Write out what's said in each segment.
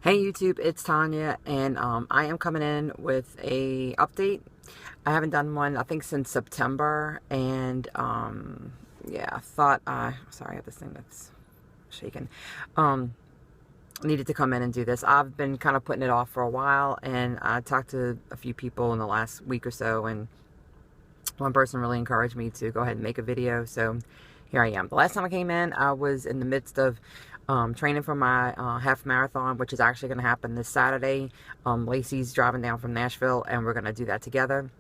Hey YouTube, it's Tanya, and I am coming in with a update. I haven't done one, I think, since September, and yeah, I thought sorry, I have this thing that's shaking. Um, Needed to come in and do this. I've been kind of putting it off for a while, and I talked to a few people in the last week or so, and one person really encouraged me to go ahead and make a video, so here I am. The last time I came in, I was in the midst of training for my half marathon, which is actually going to happen this Saturday. Lacey's driving down from Nashville, and we're going to do that together.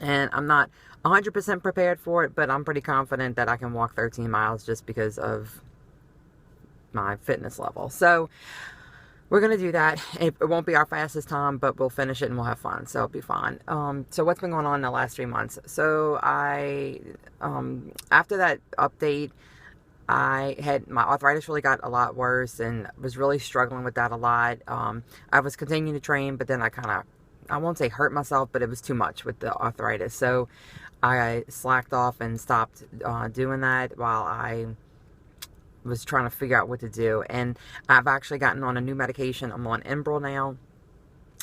And I'm not 100% prepared for it, but I'm pretty confident that I can walk 13 miles just because of my fitness level. So we're going to do that. It won't be our fastest time, but we'll finish it and we'll have fun. So it'll be fun. So what's been going on in the last 3 months? So after that update, my arthritis really got a lot worse and was really struggling with that a lot. I was continuing to train, but then I won't say hurt myself, but it was too much with the arthritis. So I slacked off and stopped doing that while I was trying to figure out what to do. And I've actually gotten on a new medication. I'm on Enbrel now.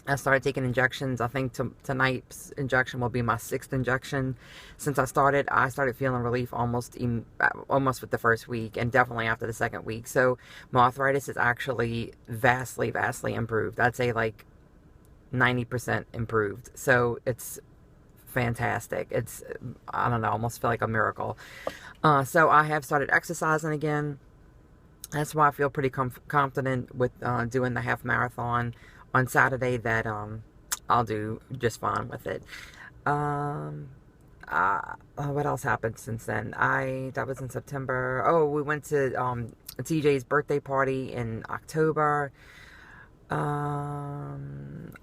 I started taking injections. I think tonight's injection will be my 6th injection. Since I started feeling relief almost with the first week, and definitely after the second week. So my arthritis is actually vastly, vastly improved. I'd say like 90% improved. So it's fantastic. It's, I don't know, almost feel like a miracle. So I have started exercising again. That's why I feel pretty confident with doing the half marathon on Saturday, that I'll do just fine with it. What else happened since then? That was in September. Oh, we went to TJ's birthday party in October. I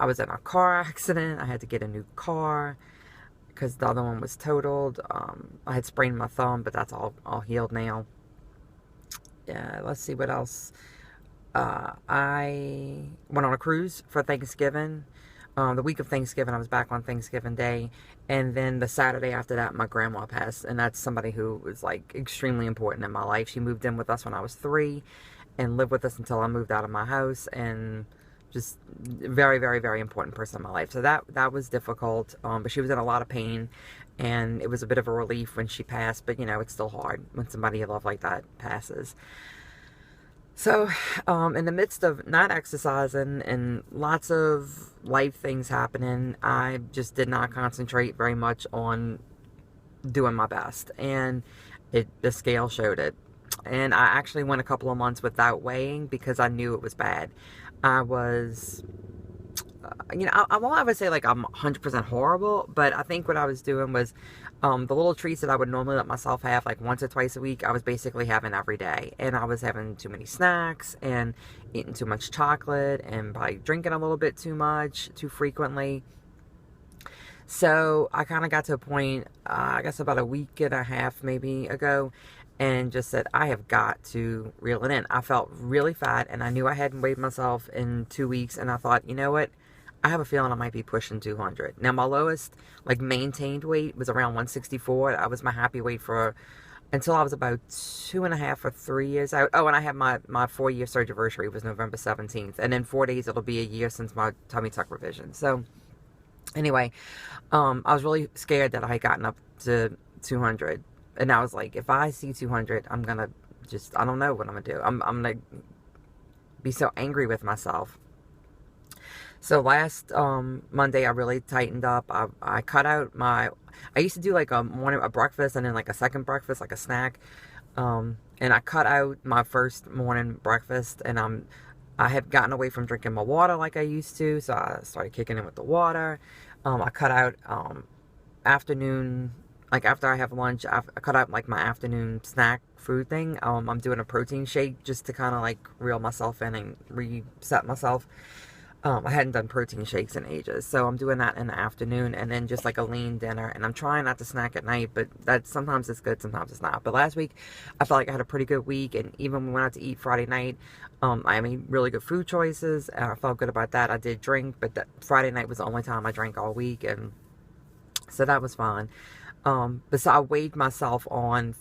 was in a car accident. I had to get a new car because the other one was totaled. I had sprained my thumb, but that's all healed now. Yeah, let's see what else. I went on a cruise for Thanksgiving. The week of Thanksgiving, I was back on Thanksgiving Day. And then the Saturday after that, my grandma passed. And that's somebody who was like extremely important in my life. She moved in with us when I was 3 and lived with us until I moved out of my house. And just very, very, very important person in my life. So that was difficult. But she was in a lot of pain. And it was a bit of a relief when she passed. But, you know, it's still hard when somebody you love like that passes. So, in the midst of not exercising and lots of life things happening, I just did not concentrate very much on doing my best. And the scale showed it. And I actually went a couple of months without weighing because I knew it was bad. I was, I won't ever say like I'm 100% horrible, but I think what I was doing was the little treats that I would normally let myself have like once or twice a week, I was basically having every day. And I was having too many snacks and eating too much chocolate and probably drinking a little bit too much, too frequently. So I kind of got to a point, I guess about a week and a half maybe ago, and just said, I have got to reel it in. I felt really fat, and I knew I hadn't weighed myself in 2 weeks, and I thought, you know what? I have a feeling I might be pushing 200. Now, my lowest, like, maintained weight was around 164. That was my happy weight until I was about 2.5 or 3 years out. Oh, and I had my 4-year surgery anniversary was November 17th. And in 4 days, it'll be a year since my tummy tuck revision. So, anyway, I was really scared that I had gotten up to 200. And I was like, if I see 200, I'm going to I don't know what I'm going to do. I'm going to be so angry with myself. So last Monday, I really tightened up. I cut out I used to do like a breakfast and then like a second breakfast, like a snack. And I cut out my first morning breakfast, and I have gotten away from drinking my water like I used to. So I started kicking in with the water. I cut out afternoon, like after I have lunch, I cut out like my afternoon snack food thing. I'm doing a protein shake just to kind of like reel myself in and reset myself. I hadn't done protein shakes in ages, so I'm doing that in the afternoon, and then just like a lean dinner. And I'm trying not to snack at night, but sometimes it's good, sometimes it's not. But last week, I felt like I had a pretty good week, and even when we went out to eat Friday night, I made really good food choices, and I felt good about that. I did drink, but that Friday night was the only time I drank all week, and so that was fine. But so I weighed myself on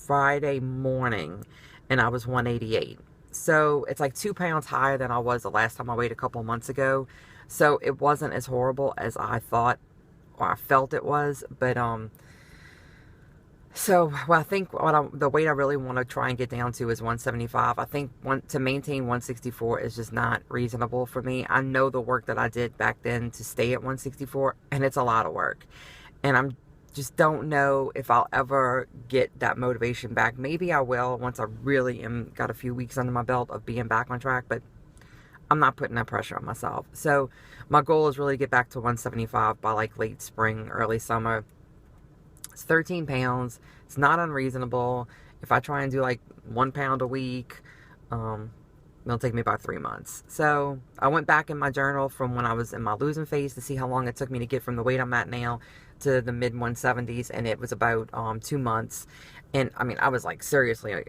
Friday morning, and I was 188. So it's like 2 pounds higher than I was the last time I weighed a couple months ago. So it wasn't as horrible as I thought or I felt it was. But so well, I think the weight I really want to try and get down to is 175. I think to maintain 164 is just not reasonable for me. I know the work that I did back then to stay at 164, and it's a lot of work. And I'm just don't know if I'll ever get that motivation back. Maybe I will once I really got a few weeks under my belt of being back on track, but I'm not putting that pressure on myself. So my goal is really to get back to 175 by like late spring, early summer. It's 13 pounds. It's not unreasonable. If I try and do like 1 pound a week, it'll take me about 3 months. So I went back in my journal from when I was in my losing phase to see how long it took me to get from the weight I'm at now to the mid 170s, and it was about 2 months. And I mean, I was like seriously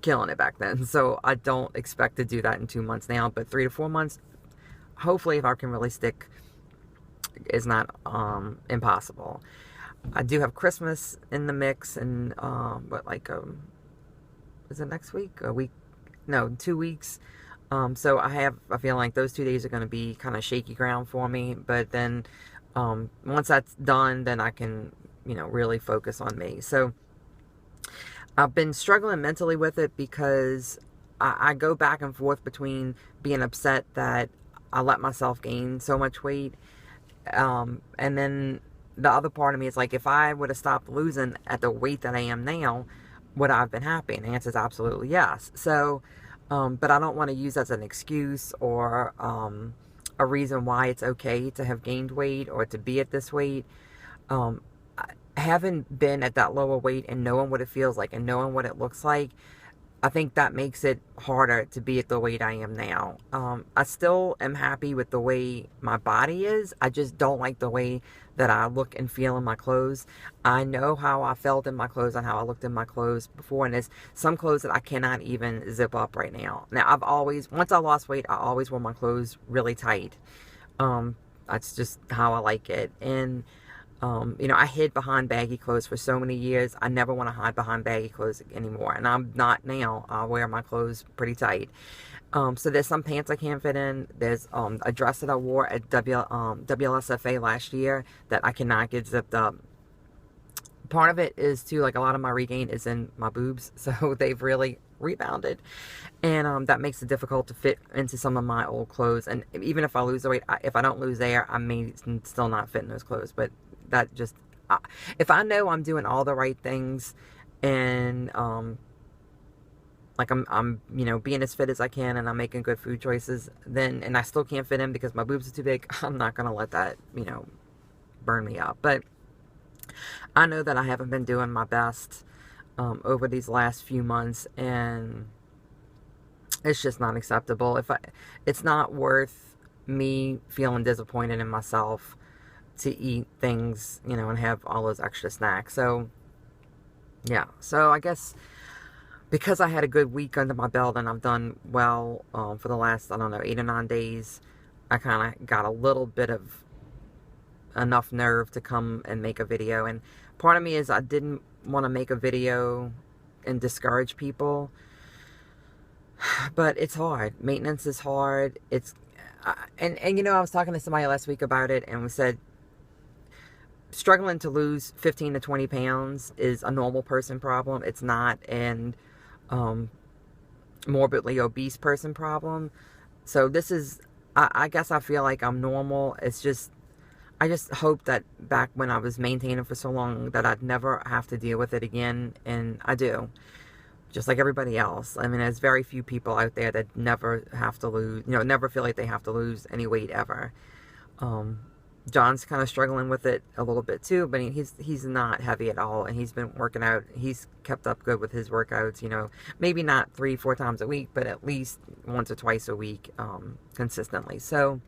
killing it back then. So I don't expect to do that in 2 months now, but 3 to 4 months, hopefully, if I can really stick, is not impossible. I do have Christmas in the mix, and is it next week? A week? No, 2 weeks. So I feel like those 2 days are going to be kind of shaky ground for me. But then once that's done, then I can, really focus on me. So I've been struggling mentally with it because I go back and forth between being upset that I let myself gain so much weight, and then the other part of me is like, if I would have stopped losing at the weight that I am now, would I have been happy? And the answer is absolutely yes. So, but I don't want to use that as an excuse or a reason why it's okay to have gained weight or to be at this weight. Having been at that lower weight and knowing what it feels like and knowing what it looks like, I think that makes it harder to be at the weight I am now. I still am happy with the way my body is. I just don't like the way that I look and feel in my clothes. I know how I felt in my clothes and how I looked in my clothes before, and there's some clothes that I cannot even zip up right now. Now, once I lost weight, I always wore my clothes really tight. That's just how I like it. And I hid behind baggy clothes for so many years. I never want to hide behind baggy clothes anymore. And I'm not now. I wear my clothes pretty tight. So there's some pants I can't fit in. There's a dress that I wore at WLSFA last year that I cannot get zipped up. Part of it is too, like, a lot of my regain is in my boobs. So they've really rebounded. And that makes it difficult to fit into some of my old clothes. And even if I lose the weight, if I don't lose there, I may still not fit in those clothes. But that just, if I know I'm doing all the right things and like I'm being as fit as I can and I'm making good food choices, then, and I still can't fit in because my boobs are too big, I'm not going to let that, burn me up. But I know that I haven't been doing my best over these last few months, and it's just not acceptable. It's not worth me feeling disappointed in myself to eat things, and have all those extra snacks. So, yeah. So I guess because I had a good week under my belt and I've done well for the last, 8 or 9 days, I kind of got a little bit of enough nerve to come and make a video. And part of me is I didn't want to make a video and discourage people, but it's hard. Maintenance is hard. And I was talking to somebody last week about it, and we said struggling to lose 15 to 20 pounds is a normal person problem. It's not an morbidly obese person problem. So this is, I guess I feel like I'm normal. It's just, I just hope that back when I was maintaining for so long that I'd never have to deal with it again. And I do. Just like everybody else. I mean, there's very few people out there that never have to lose, never feel like they have to lose any weight ever. John's kind of struggling with it a little bit too, but he's not heavy at all, and he's been working out. He's kept up good with his workouts, maybe not 3-4 times a week, but at least once or twice a week, consistently. So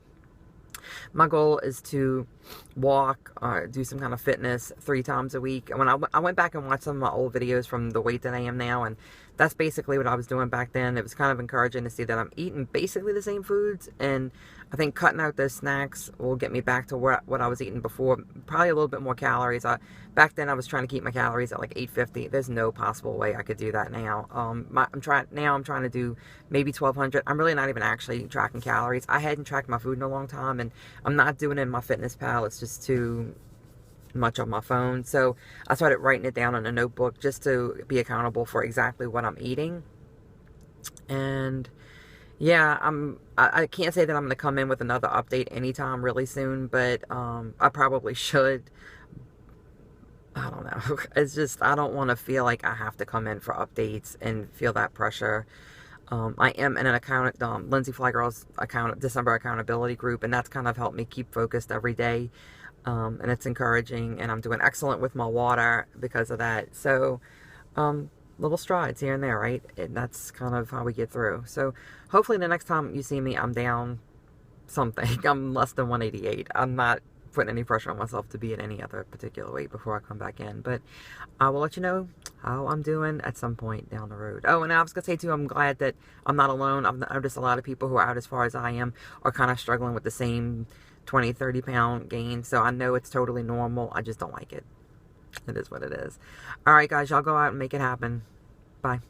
my goal is to walk or do some kind of fitness 3 times a week. And when I went back and watched some of my old videos from the weight that I am now, and that's basically what I was doing back then. It was kind of encouraging to see that I'm eating basically the same foods, and I think cutting out those snacks will get me back to what I was eating before. Probably a little bit more calories. Back then I was trying to keep my calories at like 850. There's no possible way I could do that now. I'm trying to do maybe 1200. I'm really not even actually tracking calories. I hadn't tracked my food in a long time, and I'm not doing it in my Fitness Pal. It's just too much on my phone. So I started writing it down in a notebook just to be accountable for exactly what I'm eating. And yeah, I can't say that I'm going to come in with another update anytime really soon, but I probably should. I don't know. It's just, I don't want to feel like I have to come in for updates and feel that pressure. I am in an Lindsay Flygirl's December accountability group, and that's kind of helped me keep focused every day. And it's encouraging, and I'm doing excellent with my water because of that. So, little strides here and there, right? And that's kind of how we get through. So, hopefully the next time you see me, I'm down something. I'm less than 188. I'm not putting any pressure on myself to be in any other particular weight before I come back in. But I will let you know how I'm doing at some point down the road. Oh, and I was going to say, too, I'm glad that I'm not alone. I've noticed a lot of people who are out as far as I am are kind of struggling with the same 20, 30 pound gain. So I know it's totally normal. I just don't like it. It is what it is. All right, guys, y'all go out and make it happen. Bye.